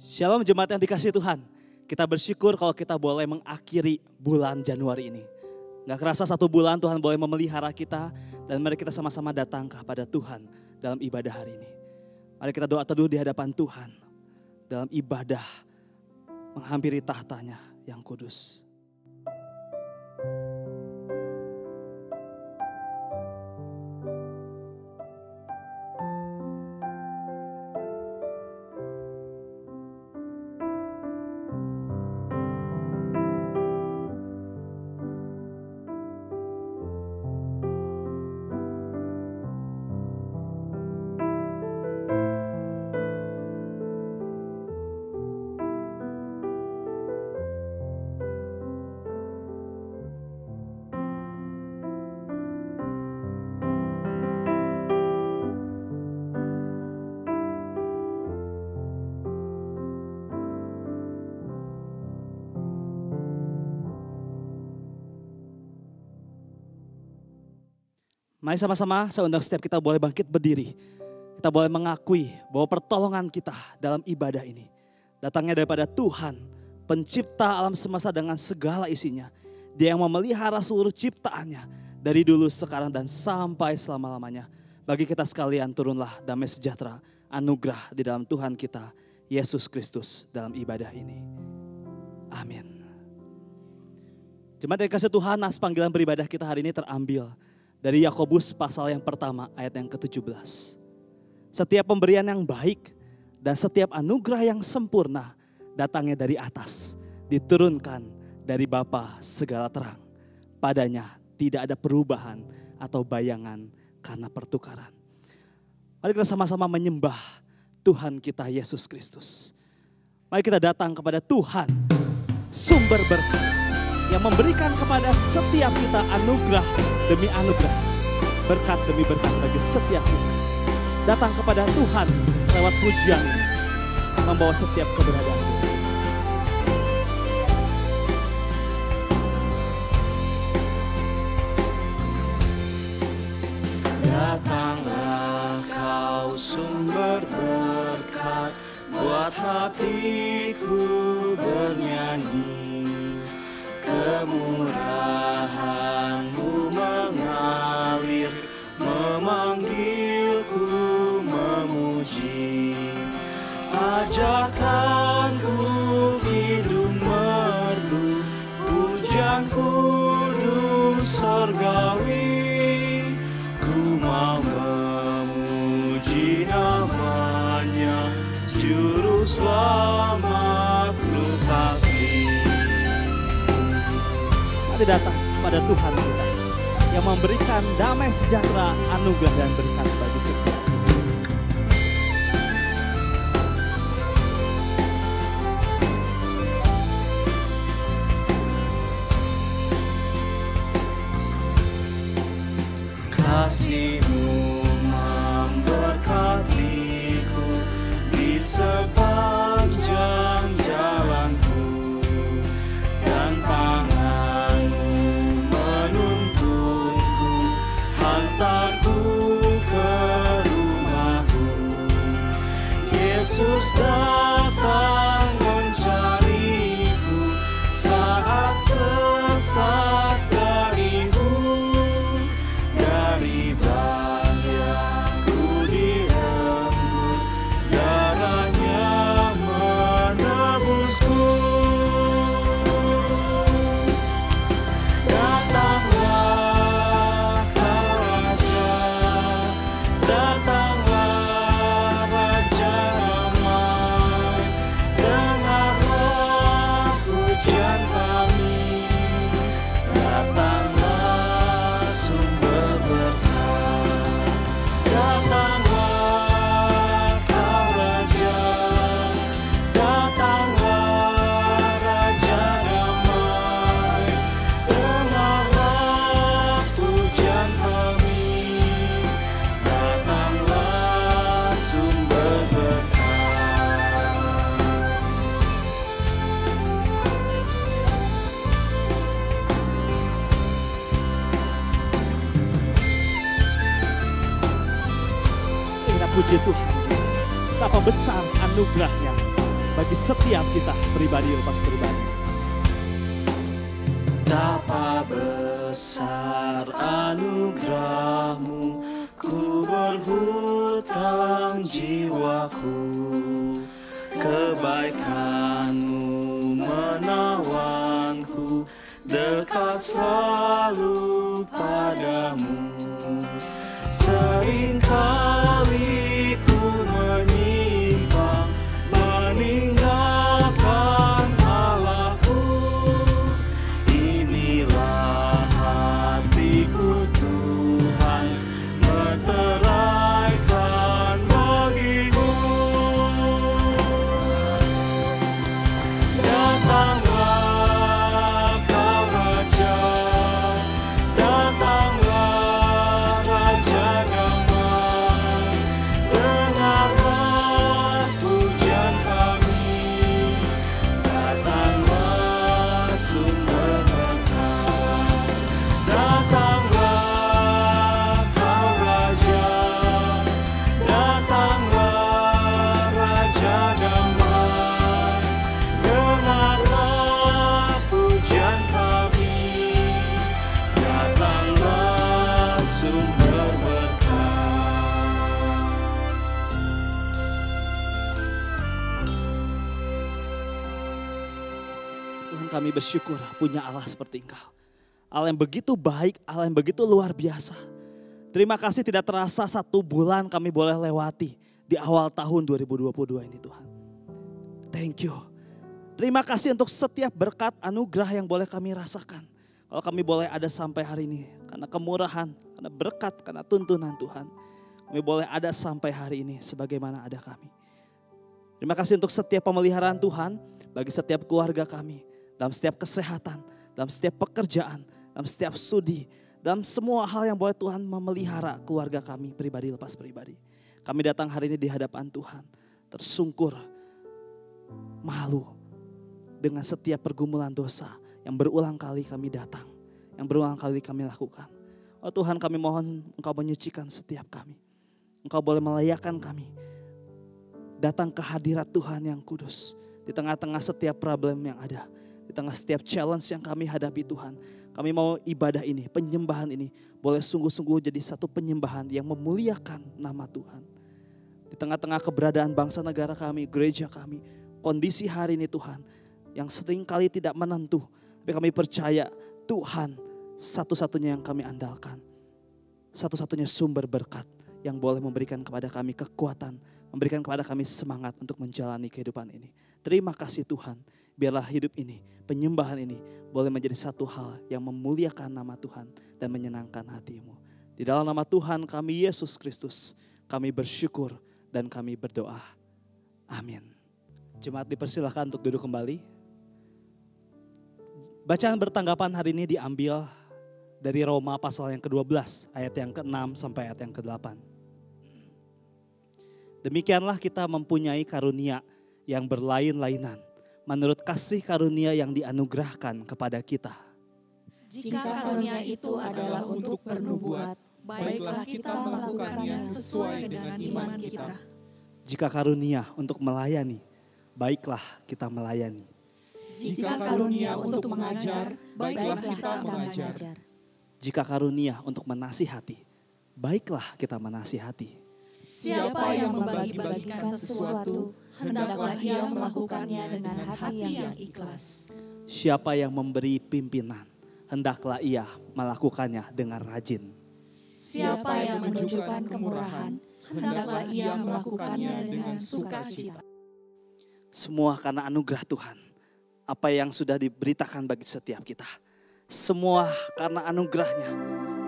Shalom jemaat yang dikasihi Tuhan. Kita bersyukur kalau kita boleh mengakhiri bulan Januari ini. Gak kerasa 1 bulan Tuhan boleh memelihara kita. Dan mari kita sama-sama datang kepada Tuhan dalam ibadah hari ini. Mari kita doa teduh di hadapan Tuhan. Dalam ibadah menghampiri tahtanya yang kudus. Mari sama-sama saya undang setiap kita boleh bangkit berdiri. Kita boleh mengakui bahwa pertolongan kita dalam ibadah ini datangnya daripada Tuhan, pencipta alam semesta dengan segala isinya. Dia yang memelihara seluruh ciptaannya dari dulu, sekarang, dan sampai selama-lamanya. Bagi kita sekalian turunlah damai sejahtera, anugerah di dalam Tuhan kita, Yesus Kristus dalam ibadah ini. Amin. Jemaat yang dikasihi Tuhan, nas panggilan beribadah kita hari ini terambil dari Yakobus pasal yang pertama ayat yang ke-17. Setiap pemberian yang baik dan setiap anugerah yang sempurna datangnya dari atas, diturunkan dari Bapa segala terang. Padanya tidak ada perubahan atau bayangan karena pertukaran. Mari kita sama-sama menyembah Tuhan kita Yesus Kristus. Mari kita datang kepada Tuhan, sumber berkat, yang memberikan kepada setiap kita anugerah demi anugerah, berkat demi berkat bagi setiap kita. Datang kepada Tuhan lewat pujian membawa setiap keberadaan kita. Datanglah kau sumber berkat, buat hatiku bernyanyi. Kemurahan-Mu mengalir, memanggilku memuji. Ajarkanku hidup merdu, pujian kudus sorgawi. Ku mau memuji namanya, Juru Selamat Lukasi. Datang kepada Tuhan kita yang memberikan damai sejahtera, anugerah dan berkat bagi setiap kita. Kasih-Mu memberkatiku di sepanjang jalanku, dan Yesus datang mencariku saat sesat darimu. Dari bahyaku direnggut, darahnya menebusku. Datanglah Kau Raja, datanglah Raja. Puji Tuhan, betapa besar anugerahnya bagi setiap kita pribadi lepas pribadi. Betapa besar anugerah-Mu, ku berhutang jiwaku. Kebaikan-Mu menawanku, dekat selalu padamu. Seringkali ku menyimpang, meninggalkan Allahku. Inilah hatiku Tuhan, meteraikan bagi-Mu. Datanglah Kau Raja, datanglah Raja damai. Dengarlah pujian kami, datanglah sumber berkat. Datanglah Kau Raja, datanglah Raja damai. Dengarlah pujian kami, datanglah sumber berkat. Tuhan, kami bersyukur punya Allah seperti Engkau. Allah yang begitu baik, Allah yang begitu luar biasa. Terima kasih tidak terasa 1 bulan kami boleh lewati di awal tahun 2022 ini Tuhan. Thank you. Terima kasih untuk setiap berkat anugerah yang boleh kami rasakan. Kalau kami boleh ada sampai hari ini. Karena kemurahan, karena berkat, karena tuntunan Tuhan. Kami boleh ada sampai hari ini sebagaimana ada kami. Terima kasih untuk setiap pemeliharaan Tuhan bagi setiap keluarga kami. Dalam setiap kesehatan, dalam setiap pekerjaan, dalam setiap studi. Dalam semua hal yang boleh Tuhan memelihara keluarga kami pribadi lepas pribadi. Kami datang hari ini di hadapan Tuhan. Tersungkur, malu dengan setiap pergumulan dosa yang berulang kali kami datang. Yang berulang kali kami lakukan. Oh Tuhan, kami mohon Engkau menyucikan setiap kami. Engkau boleh melayakkan kami datang ke hadirat Tuhan yang kudus. Di tengah-tengah setiap problem yang ada. Di tengah setiap challenge yang kami hadapi Tuhan. Kami mau ibadah ini, penyembahan ini boleh sungguh-sungguh jadi satu penyembahan yang memuliakan nama Tuhan. Di tengah-tengah keberadaan bangsa negara kami, gereja kami, kondisi hari ini Tuhan yang seringkali tidak menentu. Tapi kami percaya Tuhan satu-satunya yang kami andalkan. Satu-satunya sumber berkat yang boleh memberikan kepada kami kekuatan, memberikan kepada kami semangat untuk menjalani kehidupan ini. Terima kasih Tuhan, biarlah hidup ini, penyembahan ini boleh menjadi satu hal yang memuliakan nama Tuhan dan menyenangkan hati-Mu. Di dalam nama Tuhan kami Yesus Kristus, kami bersyukur dan kami berdoa. Amin. Jemaat dipersilakan untuk duduk kembali. Bacaan bertanggapan hari ini diambil dari Roma pasal yang ke-12, ayat yang ke-6 sampai ayat yang ke-8. Demikianlah kita mempunyai karunia yang berlain-lainan menurut kasih karunia yang dianugerahkan kepada kita. Jika karunia itu adalah untuk bernubuat, baiklah kita melakukannya sesuai dengan iman kita. Jika karunia untuk melayani, baiklah kita melayani. Jika karunia untuk mengajar, baiklah kita mengajar. Jika karunia untuk menasihati, baiklah kita menasihati. Siapa yang membagi-bagikan sesuatu, hendaklah ia melakukannya dengan hati yang ikhlas. Siapa yang memberi pimpinan, hendaklah ia melakukannya dengan rajin. Siapa yang menunjukkan kemurahan, hendaklah ia melakukannya dengan sukacita. Semua karena anugerah Tuhan, apa yang sudah diberitakan bagi setiap kita. Semua karena anugerahnya,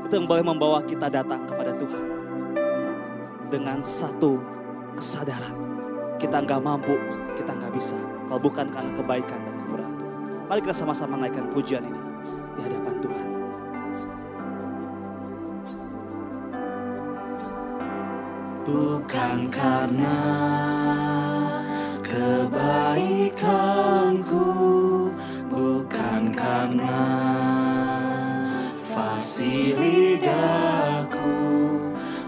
itu yang boleh membawa kita datang kepada Tuhan. Dengan satu kesadaran, kita nggak mampu, kita nggak bisa. Kalau bukan karena kebaikan dan kemurahan Tuhan. Mari kita sama-sama naikkan pujian ini di hadapan Tuhan. Bukan karena kebaikanku, bukan karena fasih lidahku,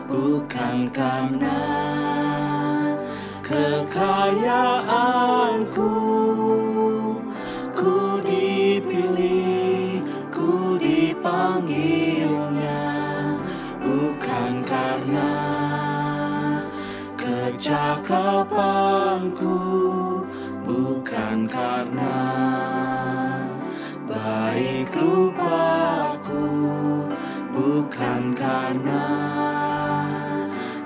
bukan karena kekayaanku, karena kecakapanku, bukan karena baik rupaku, bukan karena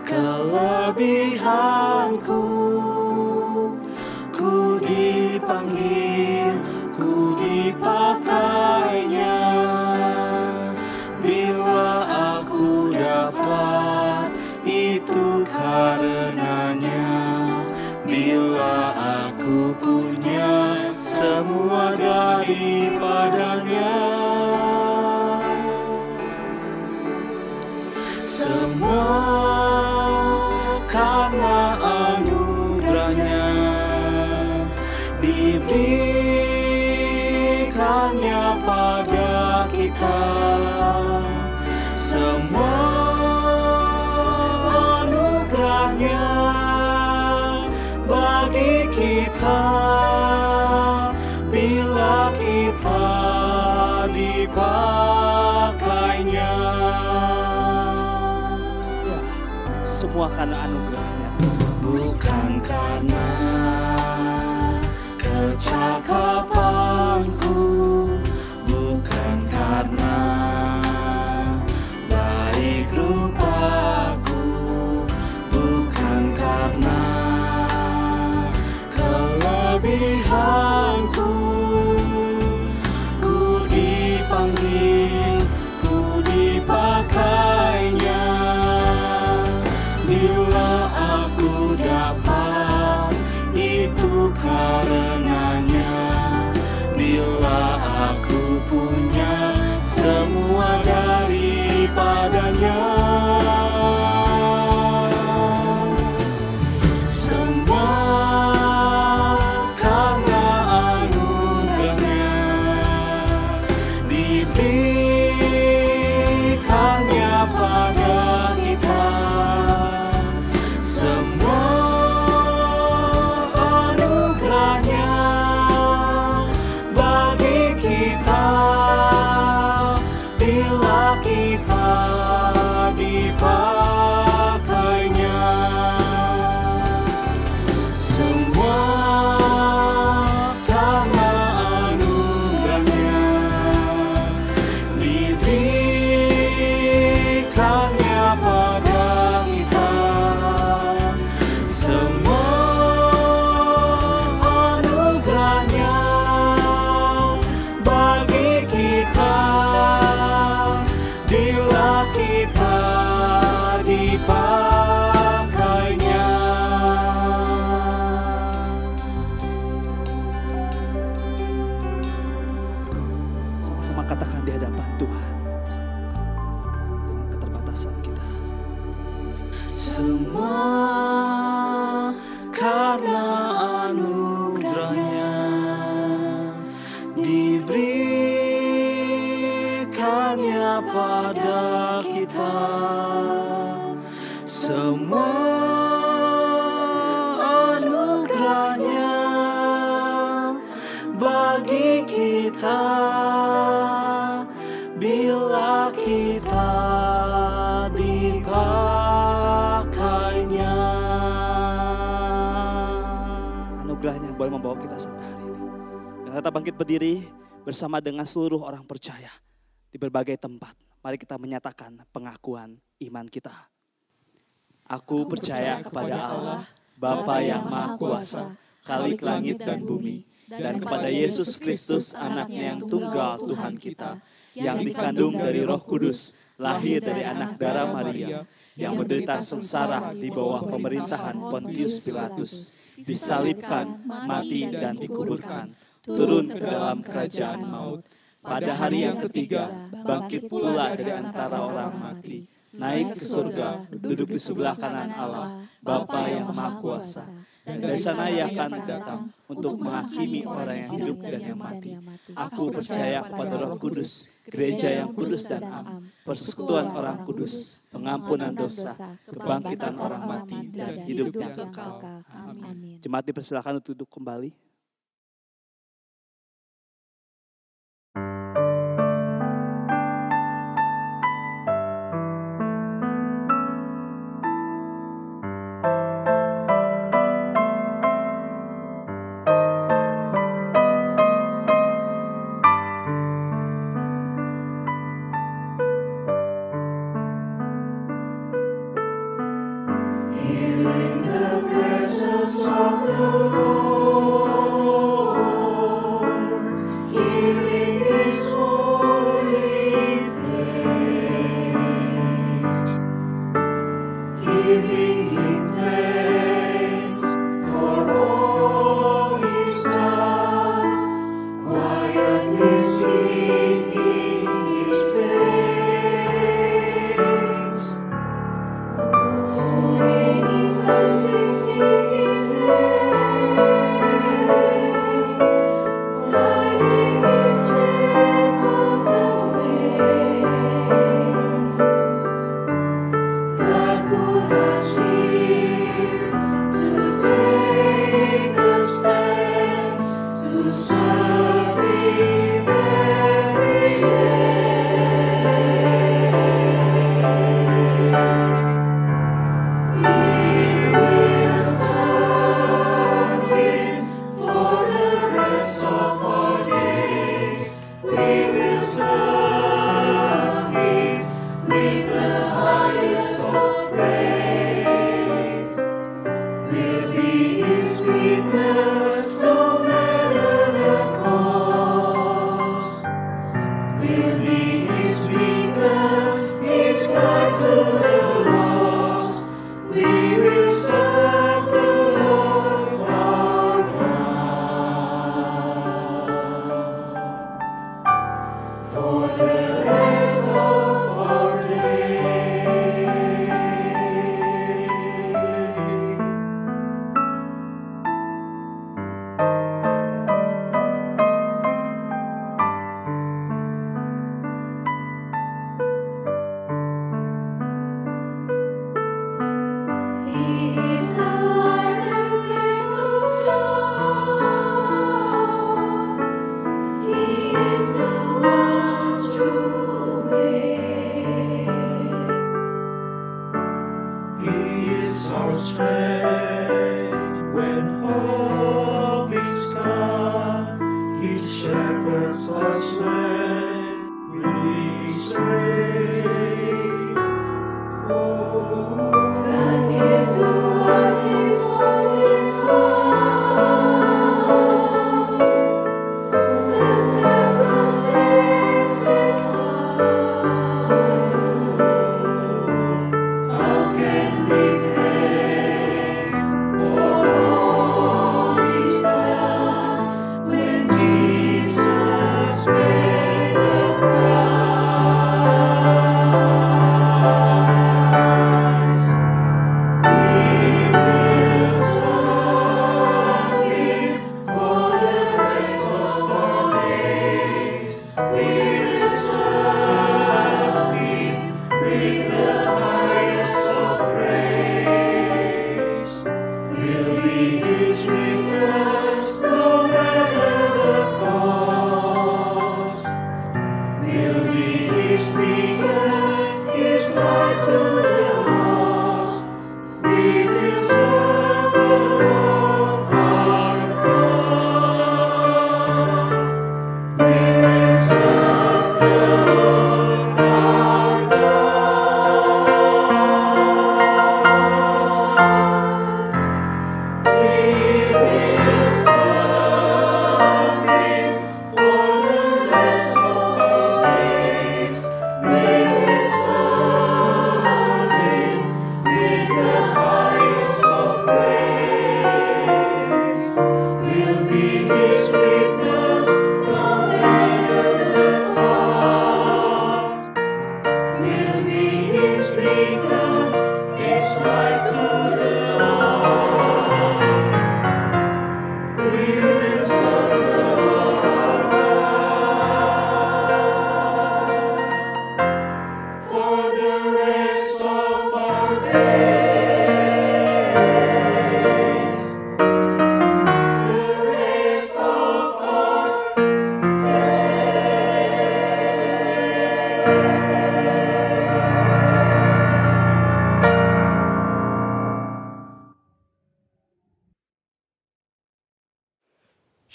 kelebihanku. Ku dipanggil, ku dipakainya. Bila aku dapat, itu karenanya. Bila aku punya semua daripadanya. Semua karena anugerahnya, diberikannya pada kita. Semua anugerahnya bagi kita, bila kita dipakainya. Semua karena anugerahnya, bukan karena kecakapanku, bukan karena baik rupaku, bukan karena kelebihanku. Ku dipanggil, ku dipakainya. Bila aku dapat, itu karenanya. Bila aku punya semua daripadanya. Semua karena anugerahnya, diberikannya pada kita. Semua anugerahnya bagi kita, bila kita dipakainya. Semua karena anugerahnya, diberikannya pada kita. Semua anugerahnya bagi kita, bila kita dipakainya. sama-sama katakan di hadapan Tuhan dengan keterbatasan kita. Semua karena anugerahnya, diberikannya pada kita. Semua anugerahnya bagi kita, bila kita dipakainya. Anugerahnya yang boleh membawa kita sampai hari ini. Dan kita bangkit berdiri bersama dengan seluruh orang percaya di berbagai tempat. Mari kita menyatakan pengakuan iman kita. Aku percaya kepada Allah, Bapa yang Maha Kuasa, Khalik langit dan bumi, dan kepada Yesus Kristus, anaknya yang tunggal Tuhan kita, yang dikandung dari Roh Kudus, lahir dari anak darah Maria, yang menderita sengsara di bawah pemerintahan Pontius Pilatus, disalibkan, mati dan dikuburkan, turun ke dalam kerajaan maut. Pada hari yang ketiga, bangkit pula dari antara orang mati, naik ke surga, duduk di sebelah kanan Allah, Bapa yang Maha Kuasa. Dan dari sana Ia akan datang untuk menghakimi orang yang hidup dan yang mati. Aku percaya kepada Roh Kudus, gereja yang kudus dan am, persekutuan orang kudus, pengampunan dosa, kebangkitan orang mati, dan hidup yang kekal. Amin. Jemaat dipersilakan untuk duduk kembali.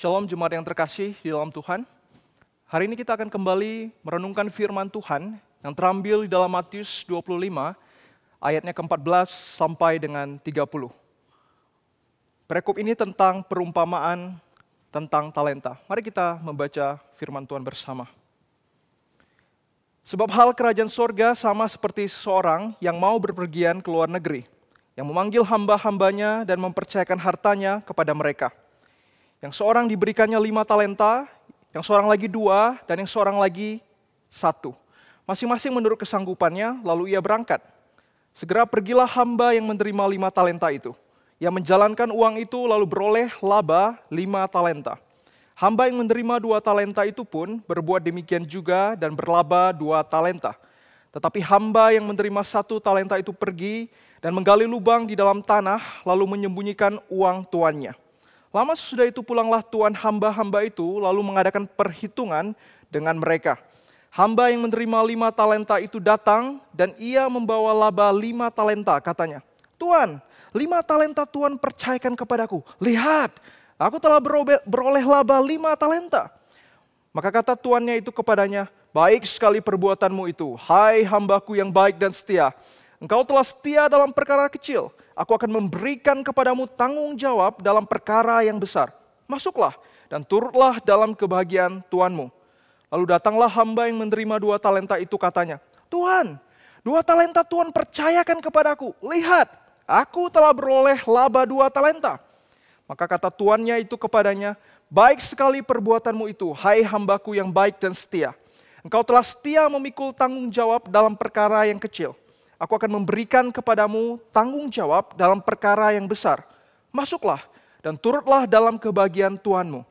Shalom jemaat yang terkasih di dalam Tuhan. Hari ini kita akan kembali merenungkan firman Tuhan yang terambil di dalam Matius 25 ayatnya ke-14 sampai dengan 30. Perikop ini tentang perumpamaan tentang talenta. Mari kita membaca firman Tuhan bersama. Sebab hal kerajaan sorga sama seperti seseorang yang mau berpergian ke luar negeri, yang memanggil hamba-hambanya dan mempercayakan hartanya kepada mereka. Yang seorang diberikannya 5 talenta, yang seorang lagi 2, dan yang seorang lagi 1. Masing-masing menurut kesanggupannya, lalu ia berangkat. Segera pergilah hamba yang menerima 5 talenta itu. Ia menjalankan uang itu lalu beroleh laba 5 talenta. Hamba yang menerima 2 talenta itu pun berbuat demikian juga dan berlaba 2 talenta. Tetapi hamba yang menerima 1 talenta itu pergi dan menggali lubang di dalam tanah lalu menyembunyikan uang tuannya. Lama sesudah itu pulanglah tuan hamba-hamba itu lalu mengadakan perhitungan dengan mereka. Hamba yang menerima 5 talenta itu datang dan ia membawa laba 5 talenta, katanya. Tuan, 5 talenta Tuhan percayakan kepadaku. Lihat, aku telah beroleh laba 5 talenta. Maka kata tuannya itu kepadanya, baik sekali perbuatanmu itu, hai hambaku yang baik dan setia. Engkau telah setia dalam perkara kecil. Aku akan memberikan kepadamu tanggung jawab dalam perkara yang besar. Masuklah dan turutlah dalam kebahagiaan Tuanmu. Lalu datanglah hamba yang menerima 2 talenta itu, katanya, Tuhan, 2 talenta Tuhan percayakan kepadaku. Lihat, aku telah beroleh laba 2 talenta. Maka kata tuannya itu kepadanya, baik sekali perbuatanmu itu, hai hambaku yang baik dan setia. Engkau telah setia memikul tanggung jawab dalam perkara yang kecil. Aku akan memberikan kepadamu tanggung jawab dalam perkara yang besar. Masuklah dan turutlah dalam kebahagiaan Tuanmu.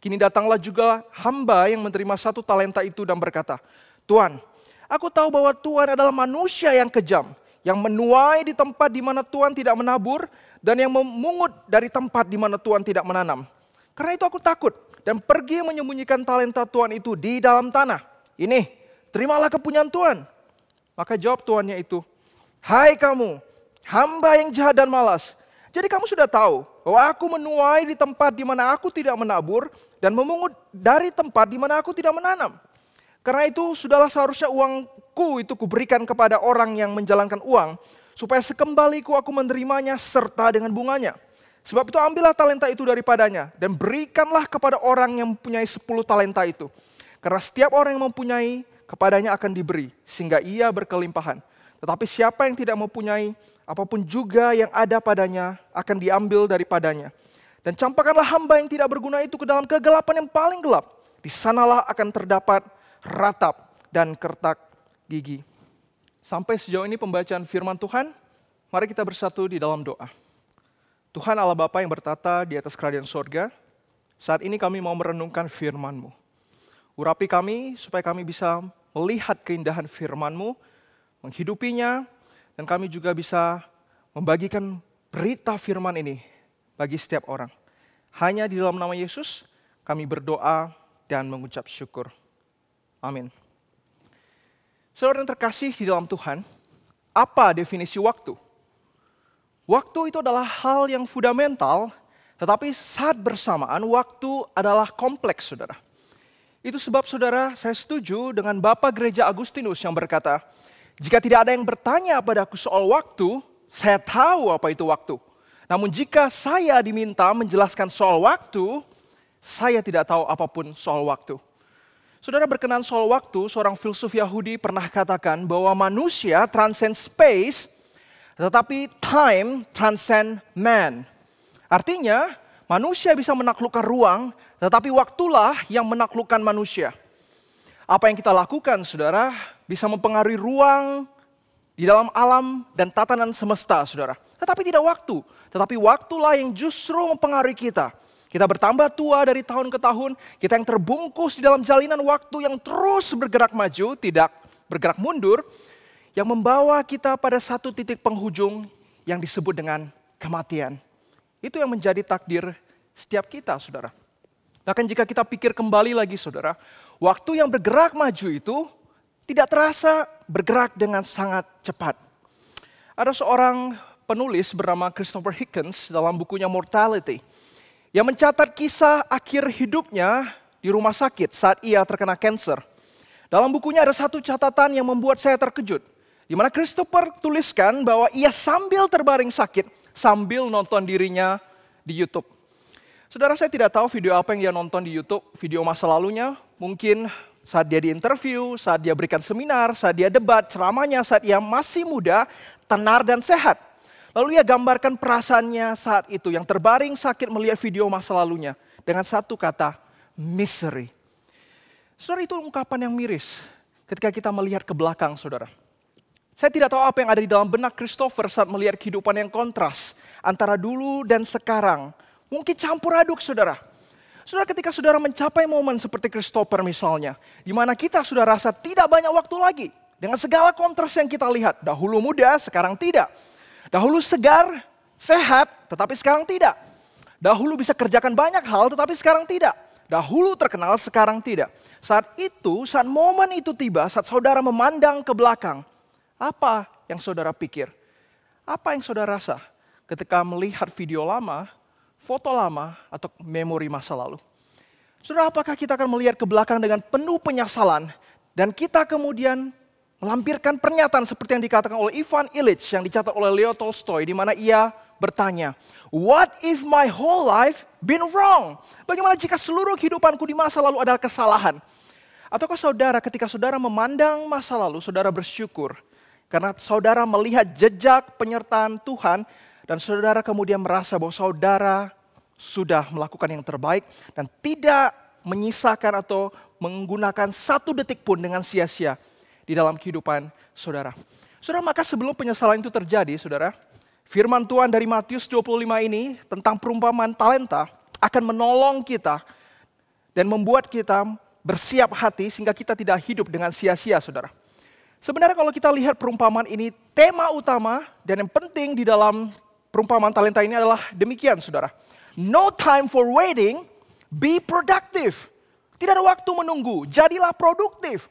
Kini datanglah juga hamba yang menerima 1 talenta itu dan berkata, Tuan, aku tahu bahwa Tuhan adalah manusia yang kejam, yang menuai di tempat di mana Tuhan tidak menabur, dan yang memungut dari tempat di mana Tuhan tidak menanam. Karena itu aku takut dan pergi menyembunyikan talenta Tuhan itu di dalam tanah. Ini, terimalah kepunyaan Tuhan. Maka jawab tuannya itu, hai kamu, hamba yang jahat dan malas. Jadi kamu sudah tahu bahwa aku menuai di tempat di mana aku tidak menabur, dan memungut dari tempat di mana aku tidak menanam. Karena itu sudahlah seharusnya uangku itu kuberikan kepada orang yang menjalankan uang, supaya sekembaliku aku menerimanya serta dengan bunganya. Sebab itu ambillah talenta itu daripadanya, dan berikanlah kepada orang yang mempunyai 10 talenta itu. Karena setiap orang yang mempunyai, kepadanya akan diberi, sehingga ia berkelimpahan. Tetapi siapa yang tidak mempunyai, apapun juga yang ada padanya akan diambil daripadanya. Dan campakkanlah hamba yang tidak berguna itu ke dalam kegelapan yang paling gelap. Di sanalah akan terdapat ratap dan kertak gigi. Sampai sejauh ini pembacaan firman Tuhan, mari kita bersatu di dalam doa. Tuhan Allah Bapa yang bertata di atas kerajaan sorga, saat ini kami mau merenungkan firman-Mu. Urapi kami supaya kami bisa melihat keindahan firman-Mu, menghidupinya, dan kami juga bisa membagikan berita firman ini bagi setiap orang. Hanya di dalam nama Yesus kami berdoa dan mengucap syukur. Amin. Saudara yang terkasih di dalam Tuhan, apa definisi waktu? Waktu itu adalah hal yang fundamental, tetapi saat bersamaan waktu adalah kompleks, saudara. Itu sebab saudara, saya setuju dengan Bapak Gereja Agustinus yang berkata, jika tidak ada yang bertanya padaku soal waktu, saya tahu apa itu waktu. Namun jika saya diminta menjelaskan soal waktu, saya tidak tahu apapun soal waktu. Saudara, berkenan soal waktu, seorang filsuf Yahudi pernah katakan bahwa manusia transcend space, tetapi time transcend man. Artinya, manusia bisa menaklukkan ruang, tetapi waktulah yang menaklukkan manusia. Apa yang kita lakukan, saudara, bisa mempengaruhi ruang di dalam alam dan tatanan semesta, saudara. Tetapi tidak waktu. Tetapi waktulah yang justru mempengaruhi kita. Kita bertambah tua dari tahun ke tahun. Kita yang terbungkus di dalam jalinan waktu yang terus bergerak maju, tidak bergerak mundur. Yang membawa kita pada satu titik penghujung yang disebut dengan kematian. Itu yang menjadi takdir setiap kita, saudara. Bahkan jika kita pikir kembali lagi, saudara. Waktu yang bergerak maju itu tidak terasa bergerak dengan sangat cepat. Ada seorang penulis bernama Christopher Hitchens dalam bukunya Mortality yang mencatat kisah akhir hidupnya di rumah sakit saat ia terkena kanker. Dalam bukunya ada satu catatan yang membuat saya terkejut. Di mana Christopher tuliskan bahwa ia sambil terbaring sakit, sambil nonton dirinya di YouTube. Saudara, saya tidak tahu video apa yang dia nonton di YouTube, video masa lalunya, mungkin saat dia diinterview, saat dia berikan seminar, saat dia debat, ceramahnya, saat ia masih muda, tenar dan sehat. Lalu ia gambarkan perasaannya saat itu yang terbaring sakit melihat video masa lalunya dengan satu kata, misery. Saudara, itu ungkapan yang miris ketika kita melihat ke belakang, saudara. Saya tidak tahu apa yang ada di dalam benak Christopher saat melihat kehidupan yang kontras antara dulu dan sekarang. Mungkin campur aduk, saudara. Saudara, ketika saudara mencapai momen seperti Christopher misalnya, di mana kita sudah rasa tidak banyak waktu lagi dengan segala kontras yang kita lihat. Dahulu muda, sekarang tidak. Dahulu segar, sehat, tetapi sekarang tidak. Dahulu bisa kerjakan banyak hal, tetapi sekarang tidak. Dahulu terkenal, sekarang tidak. Saat momen itu tiba, saat saudara memandang ke belakang, apa yang saudara pikir? Apa yang saudara rasa ketika melihat video lama, foto lama, atau memori masa lalu? Saudara, apakah kita akan melihat ke belakang dengan penuh penyesalan, dan kita kemudian melampirkan pernyataan seperti yang dikatakan oleh Ivan Illich yang dicatat oleh Leo Tolstoy, di mana ia bertanya, what if my whole life been wrong? Bagaimana jika seluruh kehidupanku di masa lalu adalah kesalahan? Ataukah saudara ketika saudara memandang masa lalu, saudara bersyukur karena saudara melihat jejak penyertaan Tuhan dan saudara kemudian merasa bahwa saudara sudah melakukan yang terbaik dan tidak menyisakan atau menggunakan satu detik pun dengan sia-sia di dalam kehidupan saudara. Saudara, maka sebelum penyesalan itu terjadi, saudara, firman Tuhan dari Matius 25 ini tentang perumpamaan talenta akan menolong kita dan membuat kita bersiap hati sehingga kita tidak hidup dengan sia-sia, saudara. Sebenarnya kalau kita lihat perumpamaan ini, tema utama dan yang penting di dalam perumpamaan talenta ini adalah demikian, saudara. No time for waiting, be productive. Tidak ada waktu menunggu, jadilah produktif.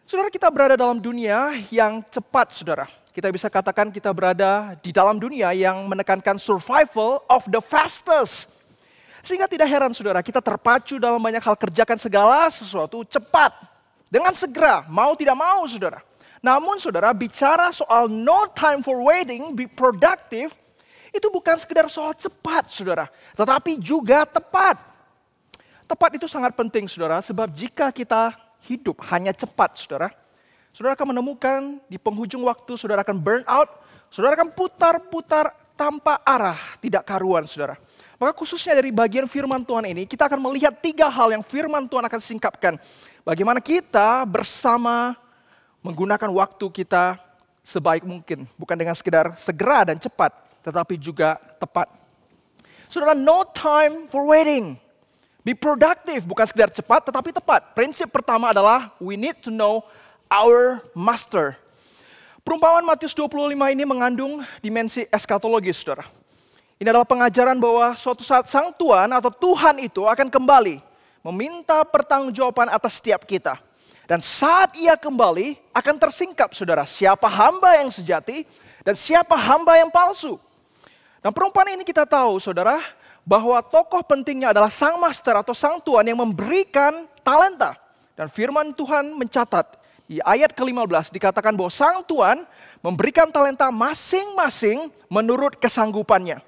Saudara, kita berada dalam dunia yang cepat, saudara. Kita bisa katakan kita berada di dalam dunia yang menekankan survival of the fastest. Sehingga tidak heran, saudara, kita terpacu dalam banyak hal, kerjakan segala sesuatu cepat. Dengan segera, mau tidak mau, saudara. Namun, saudara, bicara soal no time for waiting, be productive, itu bukan sekedar soal cepat, saudara. Tetapi juga tepat. Tepat itu sangat penting, saudara, sebab jika kita hidup hanya cepat, saudara akan menemukan di penghujung waktu, saudara akan burn out, saudara akan putar-putar tanpa arah, tidak karuan, saudara. Maka khususnya dari bagian firman Tuhan ini, kita akan melihat 3 hal yang firman Tuhan akan singkapkan. Bagaimana kita bersama menggunakan waktu kita sebaik mungkin. Bukan dengan sekedar segera dan cepat, tetapi juga tepat. Saudara, no time for waiting. Be productive, bukan sekedar cepat tetapi tepat. Prinsip pertama adalah we need to know our master. Perumpamaan Matius 25 ini mengandung dimensi eskatologis, saudara. Ini adalah pengajaran bahwa suatu saat Sang Tuhan atau Tuhan itu akan kembali meminta pertanggungjawaban atas setiap kita. Dan saat ia kembali akan tersingkap, saudara, siapa hamba yang sejati dan siapa hamba yang palsu. Dan perumpamaan ini kita tahu, saudara, bahwa tokoh pentingnya adalah sang master atau sang tuan yang memberikan talenta. Dan firman Tuhan mencatat di ayat ke-15 dikatakan bahwa sang tuan memberikan talenta masing-masing menurut kesanggupannya.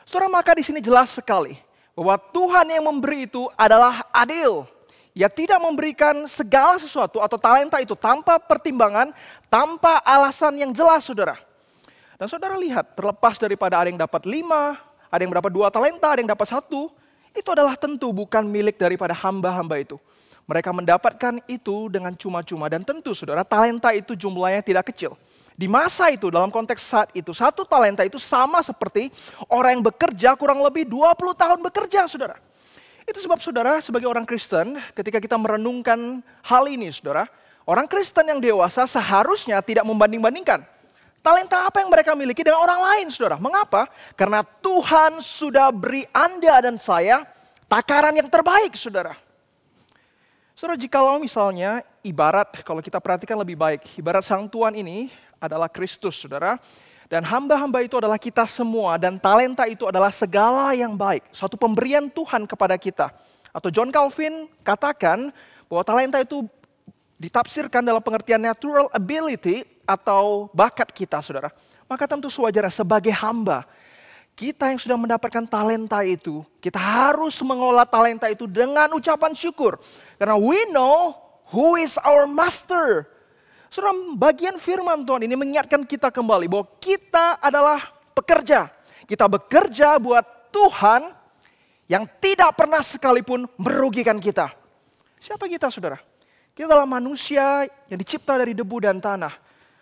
Saudara, maka di sini jelas sekali bahwa Tuhan yang memberi itu adalah adil. Ia tidak memberikan segala sesuatu atau talenta itu tanpa pertimbangan, tanpa alasan yang jelas, saudara. Dan saudara lihat, terlepas daripada ada yang dapat 5, ada yang dapat 2 talenta, ada yang dapat 1. Itu adalah tentu bukan milik daripada hamba-hamba itu. Mereka mendapatkan itu dengan cuma-cuma. Dan tentu, saudara, talenta itu jumlahnya tidak kecil. Di masa itu, dalam konteks saat itu, 1 talenta itu sama seperti orang yang bekerja kurang lebih 20 tahun bekerja, saudara. Itu sebab, saudara, sebagai orang Kristen, ketika kita merenungkan hal ini, saudara, orang Kristen yang dewasa seharusnya tidak membanding-bandingkan talenta apa yang mereka miliki dengan orang lain, saudara. Mengapa? Karena Tuhan sudah beri Anda dan saya takaran yang terbaik, saudara. Saudara, jikalau misalnya ibarat, kalau kita perhatikan lebih baik, ibarat sang tuan ini adalah Kristus, saudara. Dan hamba-hamba itu adalah kita semua, dan talenta itu adalah segala yang baik. Suatu pemberian Tuhan kepada kita. Atau John Calvin katakan bahwa talenta itu ditafsirkan dalam pengertian natural ability atau bakat kita, saudara, maka tentu sewajarnya sebagai hamba, kita yang sudah mendapatkan talenta itu, kita harus mengelola talenta itu dengan ucapan syukur. Karena we know who is our master. Saudara, bagian firman Tuhan ini mengingatkan kita kembali bahwa kita adalah pekerja. Kita bekerja buat Tuhan yang tidak pernah sekalipun merugikan kita. Siapa kita, saudara? Kita adalah manusia yang dicipta dari debu dan tanah.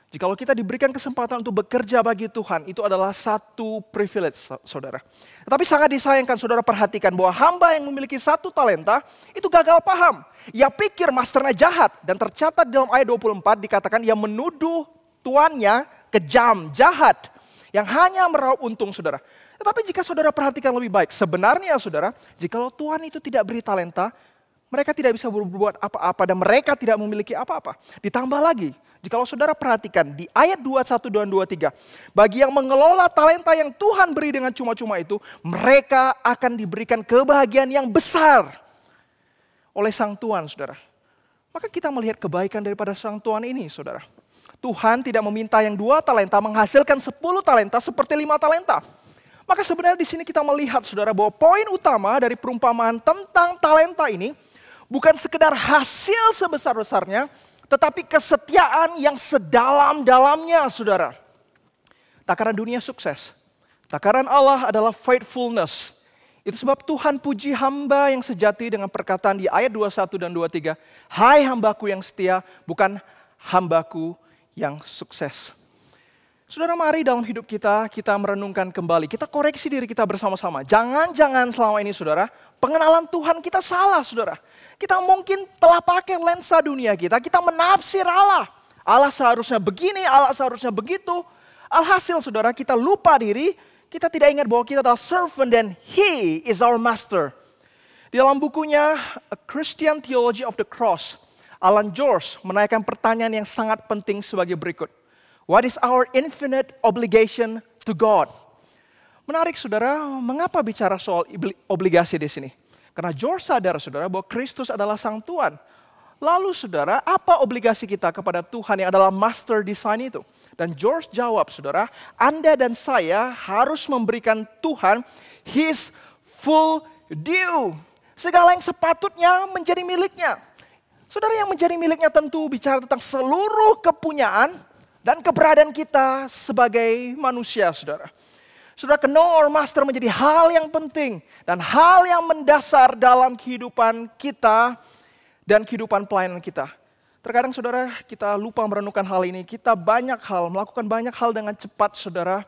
Jikalau kita diberikan kesempatan untuk bekerja bagi Tuhan, itu adalah satu privilege, saudara. Tetapi sangat disayangkan, saudara, perhatikan bahwa hamba yang memiliki satu talenta, itu gagal paham. Ia pikir masternya jahat, dan tercatat dalam ayat 24 dikatakan ia menuduh tuannya kejam, jahat, yang hanya meraup untung, saudara. Tetapi jika saudara perhatikan lebih baik, sebenarnya, saudara, jikalau Tuhan itu tidak beri talenta, mereka tidak bisa berbuat apa-apa dan mereka tidak memiliki apa-apa. Ditambah lagi, jikalau saudara perhatikan di ayat 21 dan 23, bagi yang mengelola talenta yang Tuhan beri dengan cuma-cuma itu, mereka akan diberikan kebahagiaan yang besar oleh Sang Tuhan, saudara. Maka kita melihat kebaikan daripada Sang Tuhan ini, saudara. Tuhan tidak meminta yang 2 talenta menghasilkan 10 talenta seperti 5 talenta. Maka sebenarnya di sini kita melihat, saudara, bahwa poin utama dari perumpamaan tentang talenta ini bukan sekedar hasil sebesar-besarnya, tetapi kesetiaan yang sedalam-dalamnya, saudara. Takaran dunia sukses. Takaran Allah adalah faithfulness. Itu sebab Tuhan puji hamba yang sejati dengan perkataan di ayat 21 dan 23. Hai hambaku yang setia, bukan hambaku yang sukses. Saudara, mari dalam hidup kita merenungkan kembali. Kita koreksi diri kita bersama-sama. Jangan-jangan selama ini, saudara, pengenalan Tuhan kita salah, saudara. Kita mungkin telah pakai lensa dunia kita menafsir Allah. Allah seharusnya begini, Allah seharusnya begitu. Alhasil, saudara, kita lupa diri, kita tidak ingat bahwa kita adalah servant dan He is our master. Di dalam bukunya A Christian Theology of the Cross, Alan George menaikkan pertanyaan yang sangat penting sebagai berikut. What is our infinite obligation to God? Menarik, saudara, mengapa bicara soal obligasi di sini? Karena George sadar, saudara, bahwa Kristus adalah Sang Tuhan. Lalu, saudara, apa obligasi kita kepada Tuhan yang adalah master design itu? Dan George jawab, saudara, Anda dan saya harus memberikan Tuhan His full due. Segala yang sepatutnya menjadi miliknya. Saudara, yang menjadi miliknya tentu bicara tentang seluruh kepunyaan dan keberadaan kita sebagai manusia, saudara. Saudara, know our master menjadi hal yang penting dan hal yang mendasar dalam kehidupan kita dan kehidupan pelayanan kita. Terkadang, saudara, kita lupa merenungkan hal ini. Kita melakukan banyak hal dengan cepat, saudara.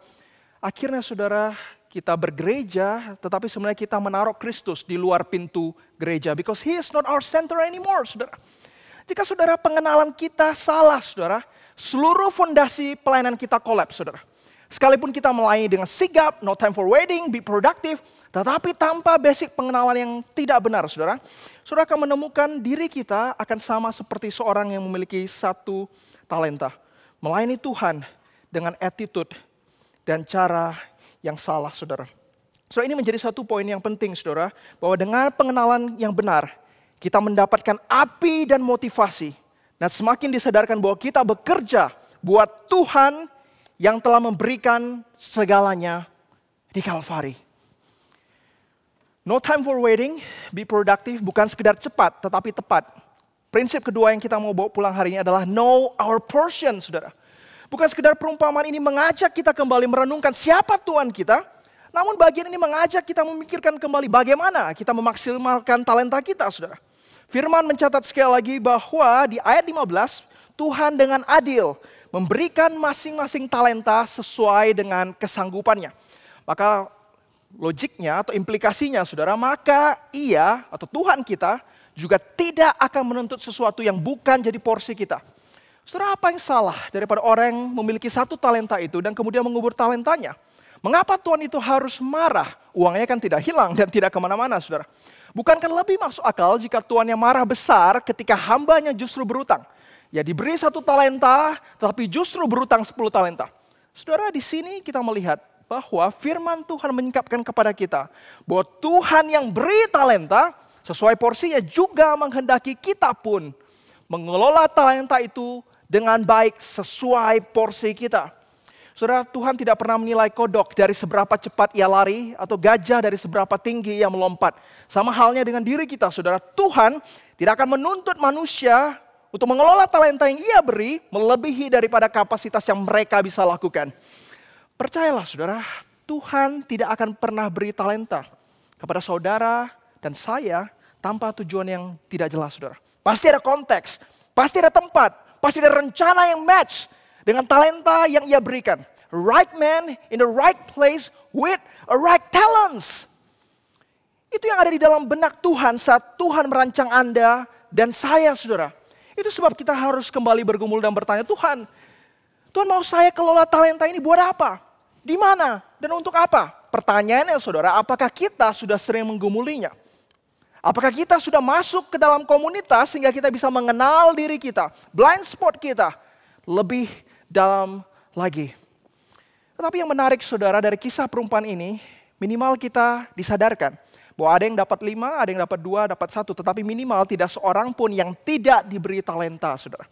Akhirnya, saudara, kita bergereja, tetapi sebenarnya kita menaruh Kristus di luar pintu gereja. Because He is not our center anymore, saudara. Jika, saudara, pengenalan kita salah, saudara, seluruh fondasi pelayanan kita kolaps, saudara. Sekalipun kita melayani dengan sigap, no time for waiting, be productive, tetapi tanpa basic pengenalan yang tidak benar, saudara. Saudara akan menemukan diri kita akan sama seperti seorang yang memiliki satu talenta. Melayani Tuhan dengan attitude dan cara yang salah, saudara. So ini menjadi satu poin yang penting, saudara. Bahwa dengan pengenalan yang benar, kita mendapatkan api dan motivasi. Dan semakin disadarkan bahwa kita bekerja buat Tuhan yang telah memberikan segalanya di Kalvari. No time for waiting, be productive, bukan sekedar cepat tetapi tepat. Prinsip kedua yang kita mau bawa pulang hari ini adalah know our portion, saudara. Bukan sekedar perumpamaan ini mengajak kita kembali merenungkan siapa Tuhan kita, namun bagian ini mengajak kita memikirkan kembali bagaimana kita memaksimalkan talenta kita, saudara. Firman mencatat sekali lagi bahwa di ayat 15, Tuhan dengan adil memberikan masing-masing talenta sesuai dengan kesanggupannya. Maka logiknya atau implikasinya, saudara, maka Ia atau Tuhan kita juga tidak akan menuntut sesuatu yang bukan jadi porsi kita. Saudara, apa yang salah daripada orang yang memiliki satu talenta itu dan kemudian mengubur talentanya? Mengapa Tuhan itu harus marah? Uangnya kan tidak hilang dan tidak kemana-mana, saudara. Bukankah lebih masuk akal jika Tuhan yang marah besar ketika hambanya justru berutang? Ya, diberi satu talenta, tetapi justru berutang 10 talenta. Saudara, di sini kita melihat bahwa firman Tuhan menyingkapkan kepada kita bahwa Tuhan yang beri talenta sesuai porsinya juga menghendaki kita pun mengelola talenta itu dengan baik sesuai porsi kita. Saudara, Tuhan tidak pernah menilai kodok dari seberapa cepat ia lari atau gajah dari seberapa tinggi ia melompat. Sama halnya dengan diri kita, saudara. Tuhan tidak akan menuntut manusia untuk mengelola talenta yang ia beri melebihi daripada kapasitas yang mereka bisa lakukan. Percayalah saudara, Tuhan tidak akan pernah beri talenta kepada saudara dan saya tanpa tujuan yang tidak jelas, saudara. Pasti ada konteks, pasti ada tempat, pasti ada rencana yang match dengan talenta yang ia berikan. Right man in the right place with a right talents. Itu yang ada di dalam benak Tuhan saat Tuhan merancang Anda dan saya, saudara. Itu sebab kita harus kembali bergumul dan bertanya, Tuhan mau saya kelola talenta ini buat apa? Di mana? Dan untuk apa? Pertanyaannya saudara, apakah kita sudah sering menggumulinya? Apakah kita sudah masuk ke dalam komunitas sehingga kita bisa mengenal diri kita, blind spot kita lebih dalam lagi. Tetapi yang menarik saudara dari kisah perempuan ini, minimal kita disadarkan bahwa ada yang dapat 5, ada yang dapat 2, dapat 1. Tetapi minimal tidak seorang pun yang tidak diberi talenta, saudara.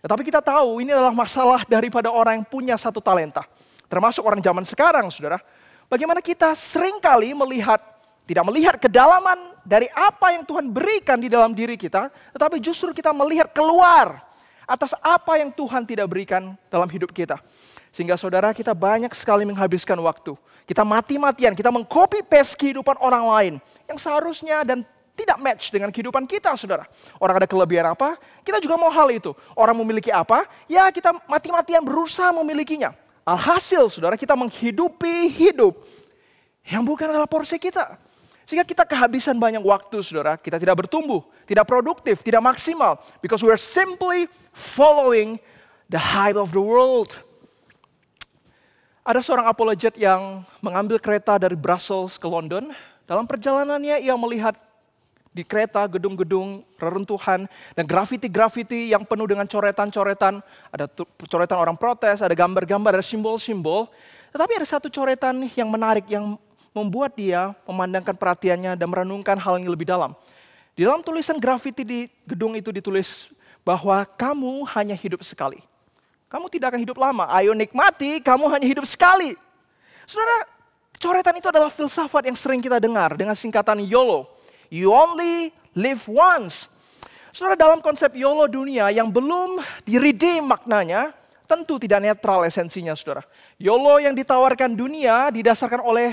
Tetapi kita tahu ini adalah masalah daripada orang yang punya 1 talenta. Termasuk orang zaman sekarang, saudara. Bagaimana kita seringkali tidak melihat kedalaman dari apa yang Tuhan berikan di dalam diri kita. Tetapi justru kita melihat keluar atas apa yang Tuhan tidak berikan dalam hidup kita. Sehingga saudara, kita banyak sekali menghabiskan waktu. Kita mati-matian, kita meng-copy paste kehidupan orang lain yang seharusnya dan tidak match dengan kehidupan kita, saudara. Orang ada kelebihan apa, kita juga mau hal itu. Orang memiliki apa, ya kita mati-matian berusaha memilikinya. Alhasil, saudara, kita menghidupi hidup yang bukan adalah porsi kita. Sehingga kita kehabisan banyak waktu, saudara. Kita tidak bertumbuh, tidak produktif, tidak maksimal. Because we are simply following the hype of the world. Ada seorang apologet yang mengambil kereta dari Brussels ke London. Dalam perjalanannya ia melihat di kereta gedung-gedung, reruntuhan, dan grafiti-grafiti yang penuh dengan coretan-coretan. Ada coretan orang protes, ada gambar-gambar, ada simbol-simbol. Tetapi ada satu coretan yang menarik, yang membuat dia memandangkan perhatiannya dan merenungkan hal yang lebih dalam. Di dalam tulisan grafiti di gedung itu ditulis bahwa kamu hanya hidup sekali. Kamu tidak akan hidup lama, ayo nikmati, kamu hanya hidup sekali. Saudara, coretan itu adalah filsafat yang sering kita dengar dengan singkatan YOLO. You only live once. Saudara, dalam konsep YOLO dunia yang belum di-redeem maknanya, tentu tidak netral esensinya, saudara. YOLO yang ditawarkan dunia didasarkan oleh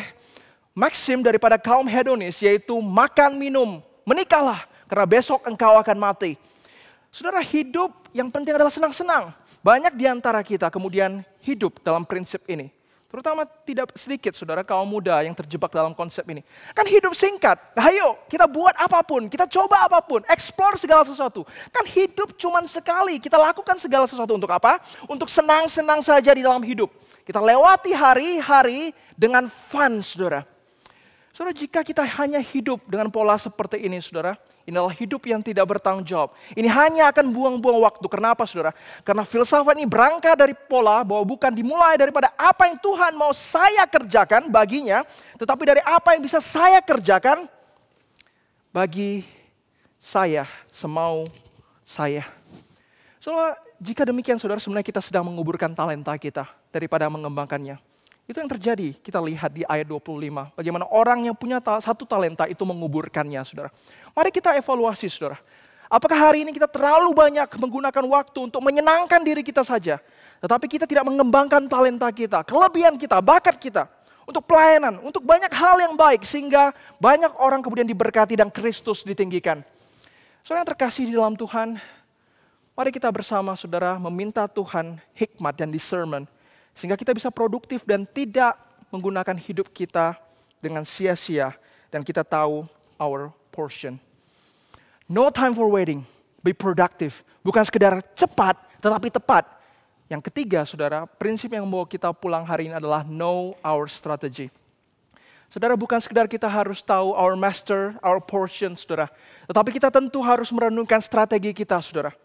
maksim daripada kaum hedonis, yaitu makan, minum, menikahlah, karena besok engkau akan mati. Saudara, hidup yang penting adalah senang-senang. Banyak di antara kita kemudian hidup dalam prinsip ini. Terutama tidak sedikit, saudara, kaum muda yang terjebak dalam konsep ini. Kan hidup singkat, ayo kita buat apapun, kita coba apapun, explore segala sesuatu. Kan hidup cuma sekali, kita lakukan segala sesuatu untuk apa? Untuk senang-senang saja di dalam hidup. Kita lewati hari-hari dengan fun, saudara. Saudara, jika kita hanya hidup dengan pola seperti ini, saudara, inilah hidup yang tidak bertanggung jawab. Ini hanya akan buang-buang waktu. Kenapa, saudara? Karena filsafat ini berangkat dari pola bahwa bukan dimulai daripada apa yang Tuhan mau saya kerjakan baginya, tetapi dari apa yang bisa saya kerjakan bagi saya, semau saya. Saudara, jika demikian, saudara, sebenarnya kita sedang menguburkan talenta kita daripada mengembangkannya. Itu yang terjadi, kita lihat di ayat 25. Bagaimana orang yang punya 1 talenta itu menguburkannya, saudara. Mari kita evaluasi, saudara. Apakah hari ini kita terlalu banyak menggunakan waktu untuk menyenangkan diri kita saja. Tetapi kita tidak mengembangkan talenta kita, kelebihan kita, bakat kita. Untuk pelayanan, untuk banyak hal yang baik. Sehingga banyak orang kemudian diberkati dan Kristus ditinggikan. Saudara yang terkasih di dalam Tuhan, mari kita bersama, saudara, meminta Tuhan hikmat dan discernment. Sehingga kita bisa produktif dan tidak menggunakan hidup kita dengan sia-sia. Dan kita tahu our portion. No time for waiting, be productive. Bukan sekedar cepat, tetapi tepat. Yang ketiga, saudara, prinsip yang membawa kita pulang hari ini adalah know our strategy. Saudara, bukan sekedar kita harus tahu our master, our portion, saudara. Tetapi kita tentu harus merenungkan strategi kita, saudara.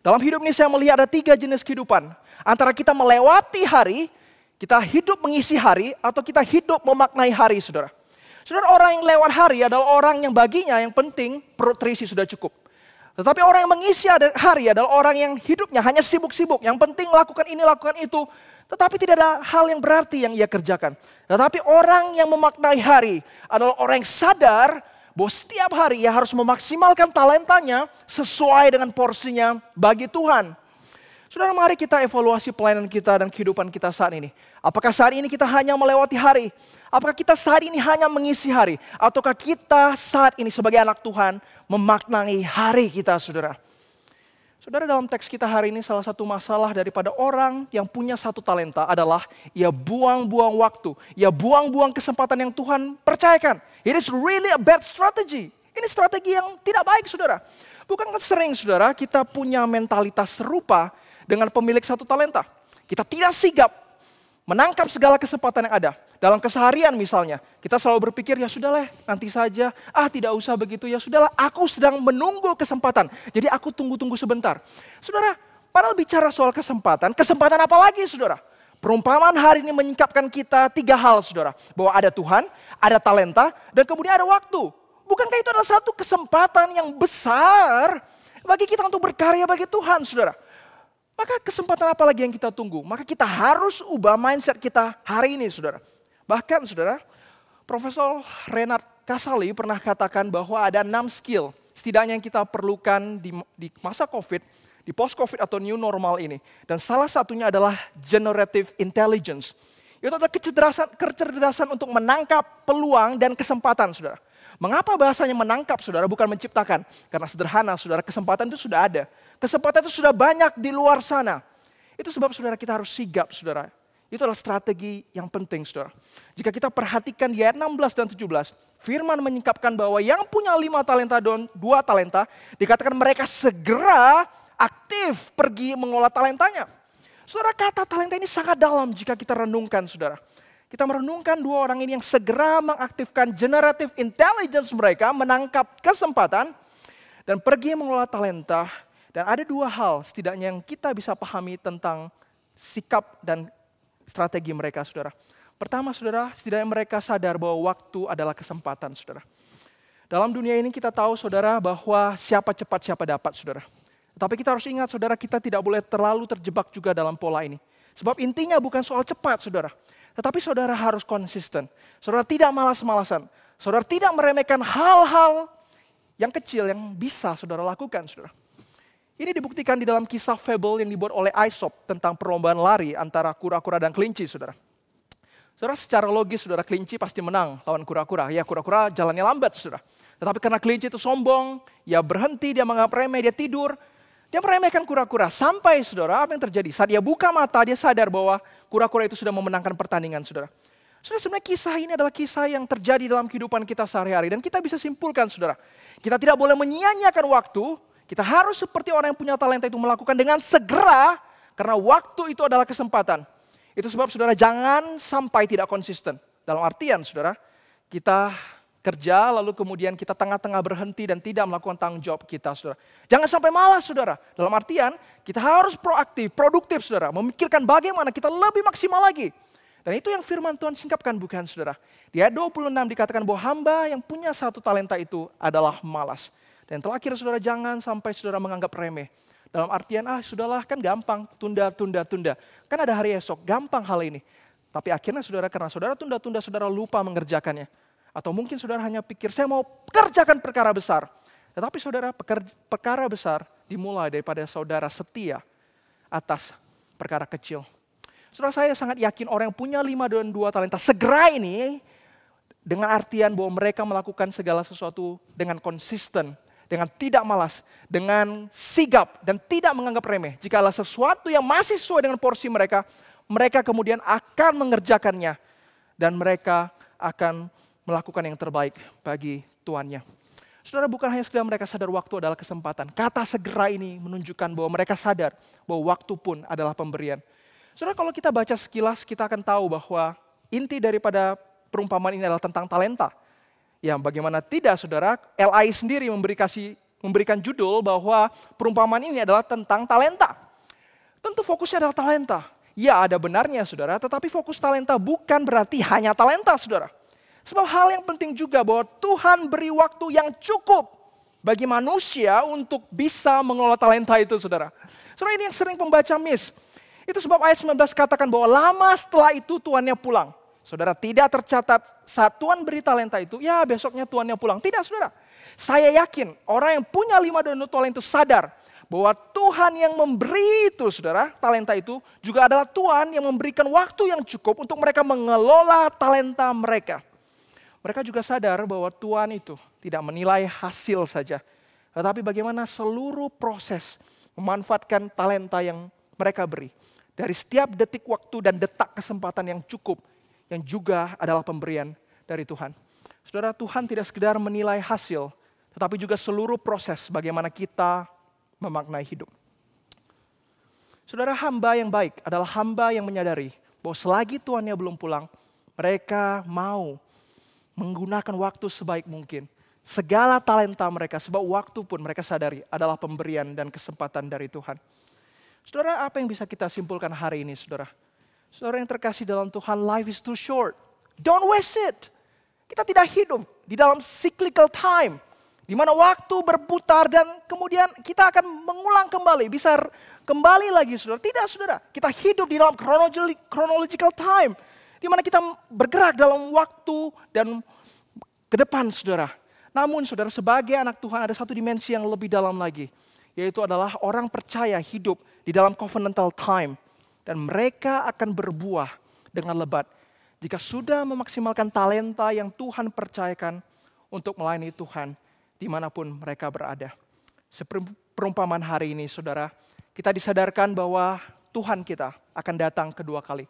Dalam hidup ini saya melihat ada 3 jenis kehidupan. Antara kita melewati hari, kita hidup mengisi hari, atau kita hidup memaknai hari, saudara. Saudara, orang yang lewat hari adalah orang yang baginya yang penting perut terisi sudah cukup. Tetapi orang yang mengisi hari adalah orang yang hidupnya hanya sibuk-sibuk. Yang penting lakukan ini, lakukan itu. Tetapi tidak ada hal yang berarti yang ia kerjakan. Tetapi orang yang memaknai hari adalah orang yang sadar bahwa setiap hari ia harus memaksimalkan talentanya sesuai dengan porsinya bagi Tuhan. Saudara, mari kita evaluasi pelayanan kita dan kehidupan kita saat ini. Apakah saat ini kita hanya melewati hari? Apakah kita saat ini hanya mengisi hari? Ataukah kita saat ini sebagai anak Tuhan memaknai hari kita, saudara? Saudara, dalam teks kita hari ini salah satu masalah daripada orang yang punya satu talenta adalah ia buang-buang waktu. Ia buang-buang kesempatan yang Tuhan percayakan. It is really a bad strategy. Ini strategi yang tidak baik, saudara. Bukankah sering, saudara, kita punya mentalitas serupa dengan pemilik satu talenta? Kita tidak sigap menangkap segala kesempatan yang ada. Dalam keseharian misalnya, kita selalu berpikir, ya sudahlah nanti saja, tidak usah begitu, ya sudahlah aku sedang menunggu kesempatan. Jadi aku tunggu-tunggu sebentar. Saudara, padahal bicara soal kesempatan apa lagi, saudara? Perumpamaan hari ini menyingkapkan kita 3 hal, saudara. Bahwa ada Tuhan, ada talenta, dan kemudian ada waktu. Bukankah itu adalah satu kesempatan yang besar bagi kita untuk berkarya bagi Tuhan, saudara? Maka kesempatan apa lagi yang kita tunggu? Maka kita harus ubah mindset kita hari ini, saudara. Bahkan, saudara, Profesor Renard Casali pernah katakan bahwa ada 6 skill setidaknya yang kita perlukan di masa COVID, di post-COVID atau new normal ini. Dan salah satunya adalah generative intelligence. Itu adalah kecerdasan untuk menangkap peluang dan kesempatan, saudara. Mengapa bahasanya menangkap, saudara, bukan menciptakan? Karena sederhana, saudara, kesempatan itu sudah ada. Kesempatan itu sudah banyak di luar sana. Itu sebab, saudara, kita harus sigap, saudara. Itu adalah strategi yang penting, saudara. Jika kita perhatikan di ayat 16 dan 17, firman menyingkapkan bahwa yang punya 5 talenta dan 2 talenta, dikatakan mereka segera aktif pergi mengolah talentanya. Saudara, kata talenta ini sangat dalam jika kita renungkan, saudara. Kita merenungkan 2 orang ini yang segera mengaktifkan generative intelligence mereka, menangkap kesempatan, dan pergi mengelola talenta. Dan ada 2 hal setidaknya yang kita bisa pahami tentang sikap dan strategi mereka, saudara. Pertama, saudara, setidaknya mereka sadar bahwa waktu adalah kesempatan, saudara. Dalam dunia ini kita tahu, saudara, bahwa siapa cepat siapa dapat, saudara. Tapi kita harus ingat, saudara, kita tidak boleh terlalu terjebak juga dalam pola ini. Sebab intinya bukan soal cepat, saudara. Tetapi saudara harus konsisten. Saudara tidak malas-malasan. Saudara tidak meremehkan hal-hal yang kecil yang bisa saudara lakukan, saudara. Ini dibuktikan di dalam kisah fable yang dibuat oleh Aesop tentang perlombaan lari antara kura-kura dan kelinci, saudara. Saudara, secara logis, saudara, kelinci pasti menang lawan kura-kura. Ya, kura-kura jalannya lambat, saudara. Tetapi karena kelinci itu sombong, ya berhenti, dia menganggap remeh, dia tidur. Dia meremehkan kura-kura. Sampai, saudara, apa yang terjadi? Saat dia buka mata, dia sadar bahwa kura-kura itu sudah memenangkan pertandingan, saudara. Saudara, sebenarnya kisah ini adalah kisah yang terjadi dalam kehidupan kita sehari-hari. Dan kita bisa simpulkan, saudara. Kita tidak boleh menyia-nyiakan waktu. Kita harus seperti orang yang punya talenta itu melakukan dengan segera. Karena waktu itu adalah kesempatan. Itu sebab, saudara, jangan sampai tidak konsisten. Dalam artian, saudara, kita kerja lalu kemudian kita tengah-tengah berhenti dan tidak melakukan tanggung jawab kita, saudara. Jangan sampai malas, saudara. Dalam artian kita harus proaktif, produktif, saudara. Memikirkan bagaimana kita lebih maksimal lagi. Dan itu yang firman Tuhan singkapkan, bukan, saudara. Di ayat 26 dikatakan bahwa hamba yang punya 1 talenta itu adalah malas. Dan terakhir, saudara, jangan sampai saudara menganggap remeh. Dalam artian, sudahlah, kan gampang, tunda. Kan ada hari esok, gampang hal ini. Tapi akhirnya, saudara, karena saudara tunda-tunda, saudara lupa mengerjakannya. Atau mungkin saudara hanya pikir, saya mau kerjakan perkara besar. Tetapi saudara, perkara besar dimulai daripada saudara setia atas perkara kecil. Saudara, saya sangat yakin orang yang punya 5 dan 2 talenta segera ini, dengan artian bahwa mereka melakukan segala sesuatu dengan konsisten, dengan tidak malas, dengan sigap dan tidak menganggap remeh. Jikalau sesuatu yang masih sesuai dengan porsi mereka, mereka kemudian akan mengerjakannya. Dan mereka akan melakukan yang terbaik bagi tuannya. Saudara, bukan hanya sekedar mereka sadar waktu adalah kesempatan. Kata segera ini menunjukkan bahwa mereka sadar bahwa waktu pun adalah pemberian. Saudara, kalau kita baca sekilas, kita akan tahu bahwa inti daripada perumpamaan ini adalah tentang talenta. Ya, bagaimana tidak, saudara, LI sendiri memberikan judul bahwa perumpamaan ini adalah tentang talenta. Tentu fokusnya adalah talenta. Ya, ada benarnya, saudara, tetapi fokus talenta bukan berarti hanya talenta, saudara. Sebab hal yang penting juga bahwa Tuhan beri waktu yang cukup bagi manusia untuk bisa mengelola talenta itu, saudara. Saudara, ini yang sering pembaca miss. Itu sebab ayat 19 katakan bahwa lama setelah itu tuannya pulang. Saudara, tidak tercatat saat Tuhan beri talenta itu, ya besoknya tuannya pulang. Tidak, saudara. Saya yakin orang yang punya 5 dan 2 talenta itu sadar bahwa Tuhan yang memberi itu, saudara, talenta itu juga adalah Tuhan yang memberikan waktu yang cukup untuk mereka mengelola talenta mereka. Mereka juga sadar bahwa Tuhan itu tidak menilai hasil saja, tetapi bagaimana seluruh proses memanfaatkan talenta yang mereka beri. Dari setiap detik waktu dan detak kesempatan yang cukup, yang juga adalah pemberian dari Tuhan. Saudara, Tuhan tidak sekedar menilai hasil, tetapi juga seluruh proses bagaimana kita memaknai hidup. Saudara, hamba yang baik adalah hamba yang menyadari bahwa selagi tuannya belum pulang, mereka mau menggunakan waktu sebaik mungkin. Segala talenta mereka, sebab waktu pun mereka sadari adalah pemberian dan kesempatan dari Tuhan. Saudara, apa yang bisa kita simpulkan hari ini, saudara? Saudara yang terkasih dalam Tuhan, life is too short. Don't waste it. Kita tidak hidup di dalam cyclical time, di mana waktu berputar dan kemudian kita akan mengulang kembali, bisa kembali lagi, saudara. Tidak, saudara. Kita hidup di dalam chronological time, di mana kita bergerak dalam waktu dan ke depan, saudara. Namun, saudara, sebagai anak Tuhan ada satu dimensi yang lebih dalam lagi, yaitu adalah orang percaya hidup di dalam covenantal time. Dan mereka akan berbuah dengan lebat jika sudah memaksimalkan talenta yang Tuhan percayakan untuk melayani Tuhan dimanapun mereka berada. Seperti perumpamaan hari ini, saudara, kita disadarkan bahwa Tuhan kita akan datang kedua kali.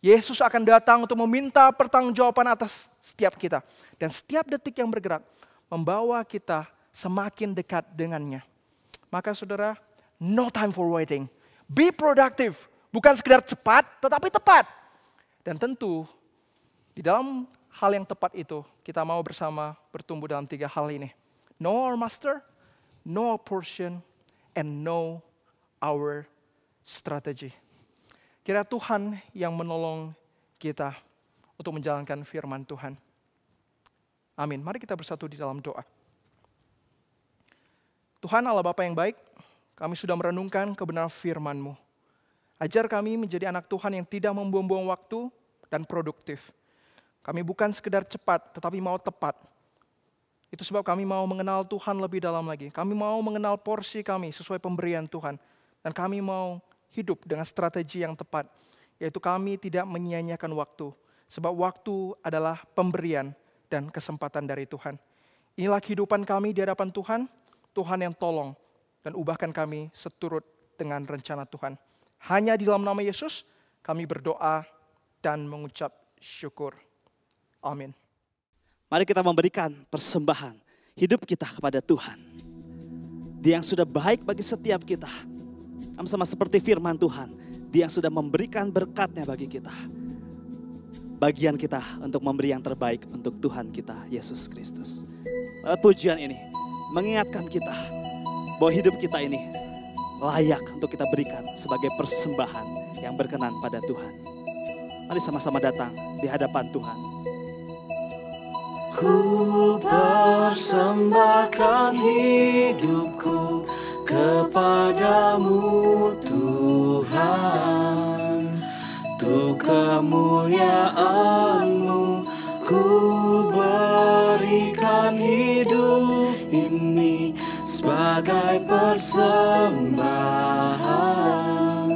Yesus akan datang untuk meminta pertanggungjawaban atas setiap kita. Dan setiap detik yang bergerak membawa kita semakin dekat dengannya. Maka saudara, no time for waiting. Be productive. Bukan sekedar cepat, tetapi tepat. Dan tentu, di dalam hal yang tepat itu, kita mau bersama bertumbuh dalam 3 hal ini. Know our master, know our portion, and know our strategy. Kira Tuhan yang menolong kita untuk menjalankan firman Tuhan. Amin. Mari kita bersatu di dalam doa. Tuhan Allah Bapa yang baik, kami sudah merenungkan kebenaran firman-Mu. Ajar kami menjadi anak Tuhan yang tidak membuang-buang waktu dan produktif. Kami bukan sekedar cepat, tetapi mau tepat. Itu sebab kami mau mengenal Tuhan lebih dalam lagi. Kami mau mengenal porsi kami sesuai pemberian Tuhan. Dan kami mau hidup dengan strategi yang tepat. Yaitu kami tidak menyia-nyiakan waktu. Sebab waktu adalah pemberian dan kesempatan dari Tuhan. Inilah kehidupan kami di hadapan Tuhan. Tuhan yang tolong dan ubahkan kami seturut dengan rencana Tuhan. Hanya di dalam nama Yesus kami berdoa dan mengucap syukur. Amin. Mari kita memberikan persembahan hidup kita kepada Tuhan. Dia yang sudah baik bagi setiap kita. Sama-sama seperti firman Tuhan. Dia yang sudah memberikan berkat-Nya bagi kita. Bagian kita untuk memberi yang terbaik untuk Tuhan kita, Yesus Kristus. Lewat pujian ini mengingatkan kita bahwa hidup kita ini layak untuk kita berikan sebagai persembahan yang berkenan pada Tuhan. Mari sama-sama datang di hadapan Tuhan. Ku persembahkan hidupku kepadamu Tuhan. Untuk kemuliaan-Mu ku berikan hidup ini sebagai persembahan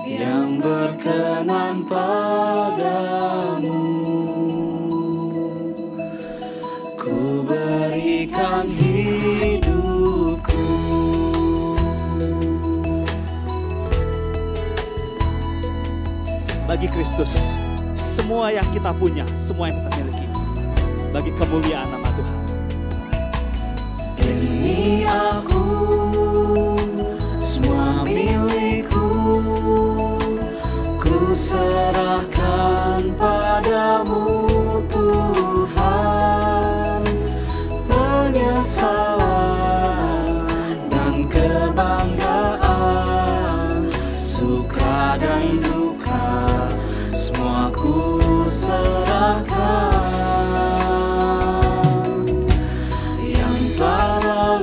yang berkenan padamu. Ku berikan hidupku. Bagi Kristus, semua yang kita punya, semua yang kita miliki, bagi kemuliaan nama Tuhan. Ini aku, semua milikku, ku serahkan padamu Tuhan. Penyesalan dan kebanggaan, suka dan duka, semua ku serahkan. Yang telah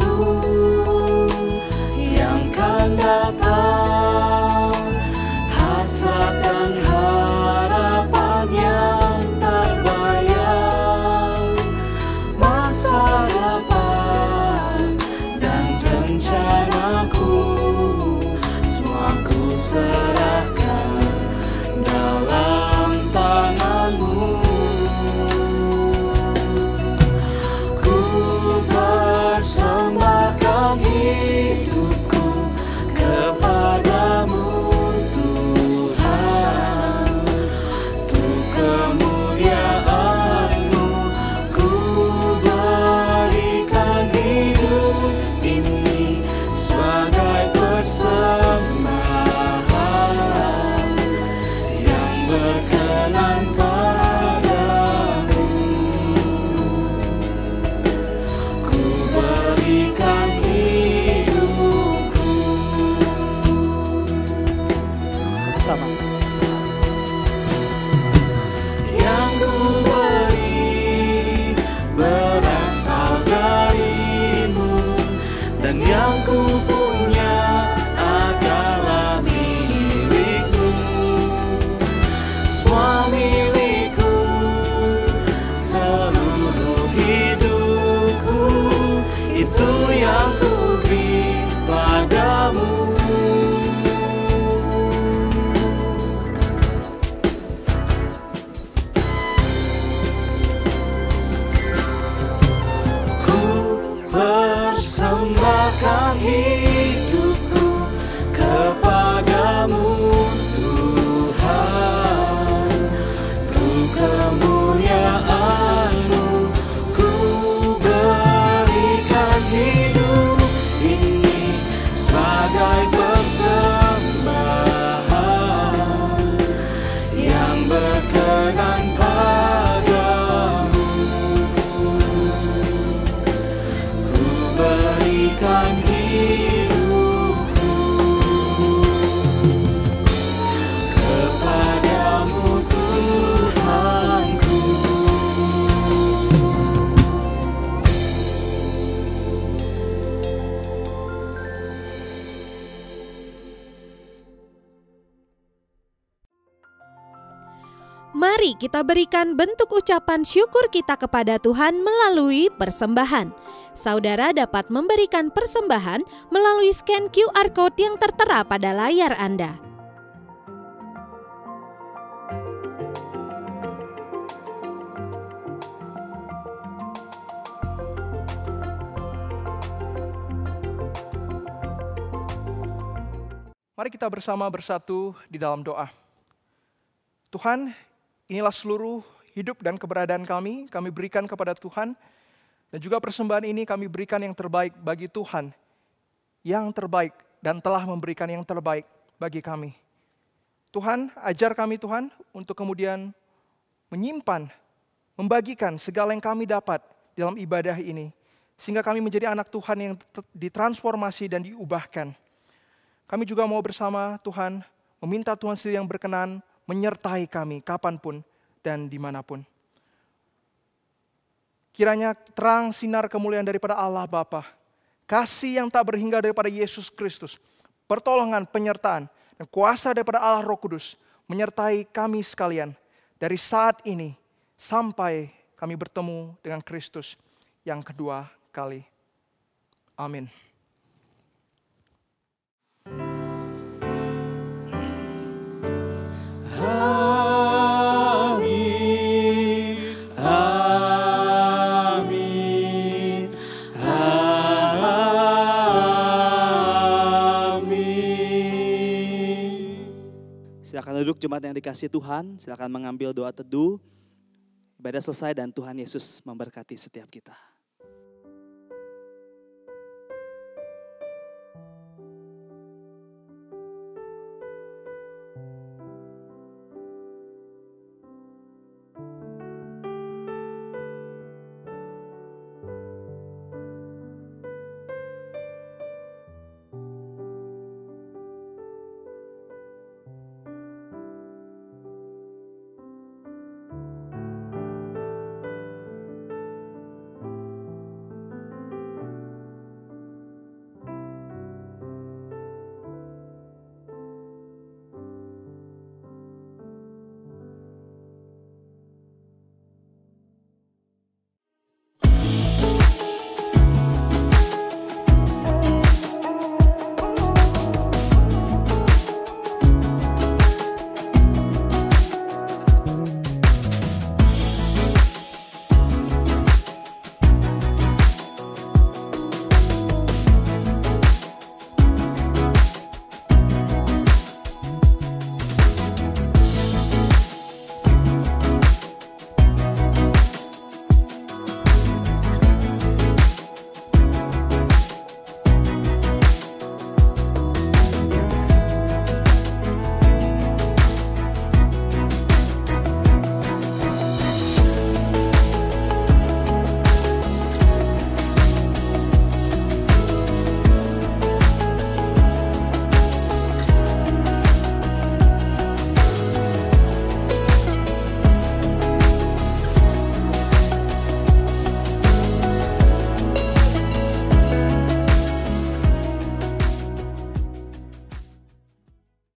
Mari kita berikan bentuk ucapan syukur kita kepada Tuhan melalui persembahan. Saudara dapat memberikan persembahan melalui scan QR Code yang tertera pada layar Anda. Mari kita bersama bersatu di dalam doa. Tuhan, inilah seluruh hidup dan keberadaan kami berikan kepada Tuhan. Dan juga persembahan ini kami berikan yang terbaik bagi Tuhan. Yang terbaik dan telah memberikan yang terbaik bagi kami. Tuhan, ajar kami Tuhan untuk kemudian menyimpan, membagikan segala yang kami dapat dalam ibadah ini. Sehingga kami menjadi anak Tuhan yang ditransformasi dan diubahkan. Kami juga mau bersama Tuhan, meminta Tuhan sendiri yang berkenan, menyertai kami kapanpun dan dimanapun. Kiranya terang sinar kemuliaan daripada Allah Bapa, kasih yang tak berhingga daripada Yesus Kristus, pertolongan, penyertaan, dan kuasa daripada Allah Roh Kudus, menyertai kami sekalian dari saat ini sampai kami bertemu dengan Kristus yang kedua kali. Amin. Silakan duduk jemaat yang dikasihi Tuhan, silakan mengambil doa teduh. Ibadah selesai dan Tuhan Yesus memberkati setiap kita.